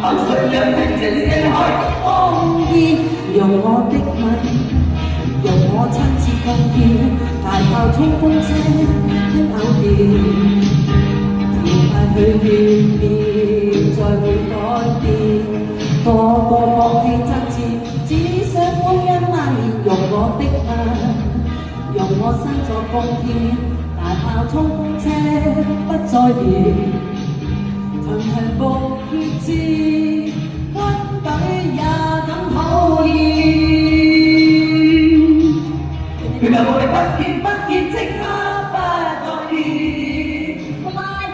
憑誰讓平靜四海的烽煙，用我的吻，用我親切貢獻，大炮衝鋒車的偶電，調派去勸勉，再會改變。個個放棄爭戰，只想歡欣萬年，用我的吻，用我身作貢獻，大炮衝鋒車不再變，場場步決戰，軍隊也敢討厭。原來無力不見不見，即刻不再見，快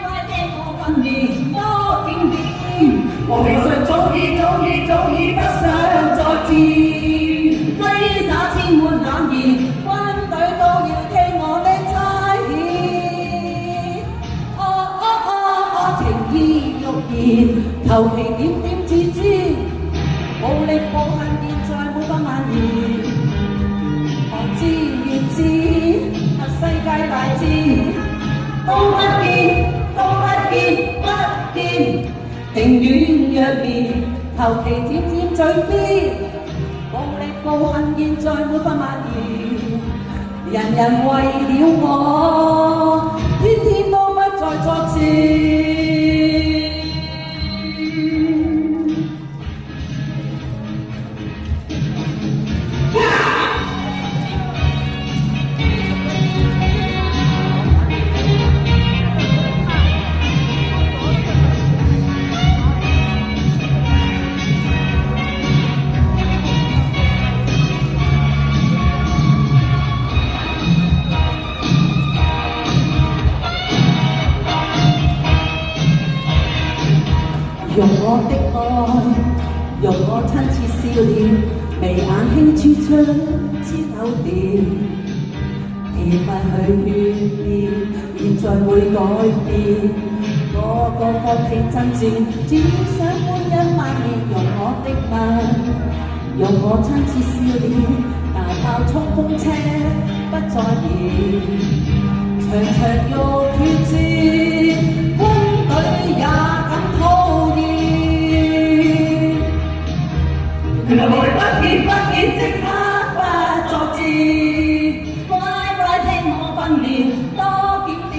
快聽我訓練多經典，無理上早已不想再戰，揮灑千碗冷言，軍隊都要聽我的差遣。情意欲言，求其點自知，無力無恨，現在沒法蔓延。學知越知，核世界大戰，都不見，不見，情願若眠。求其點嘴邊，無力無恨，現在沒法蔓延。人人為了我，天天都不再作戰。用我的愛，用我親切笑臉，眉眼輕處出千口電，甜蜜去勸勉，現在會改變。個個放棄爭戰，只想歡欣萬年，用我的吻，用我親切笑臉，大炮衝鋒車不再燃，場場欲決戰，軍隊也敢討厭。原來無力不見，即刻不作戰，快聽我訓練多檢點，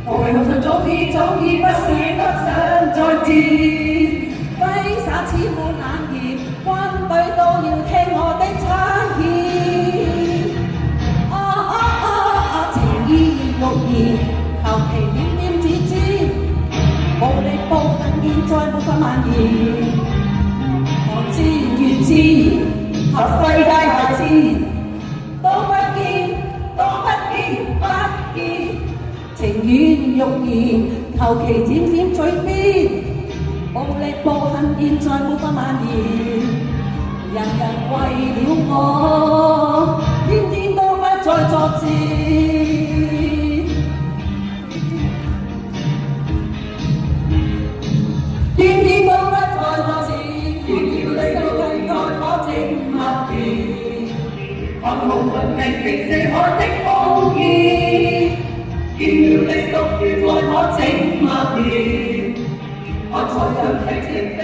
無謂後上早已不想再戰，揮灑千碗冷言，軍隊都要聽我的差遣。情意欲言，求其點自知，無力無恨，現在沒法蔓延。學知越知，合世界大戰，都不見，情願欲言，求其點嘴邊，無力無恨，現在沒法蔓延。人人為了我，天天都不再作戰。天天都不再作戰，要你都更愛我靜默然，憑無論平靜四海的烽煙，要你都願愛我靜默然，看所有劇情。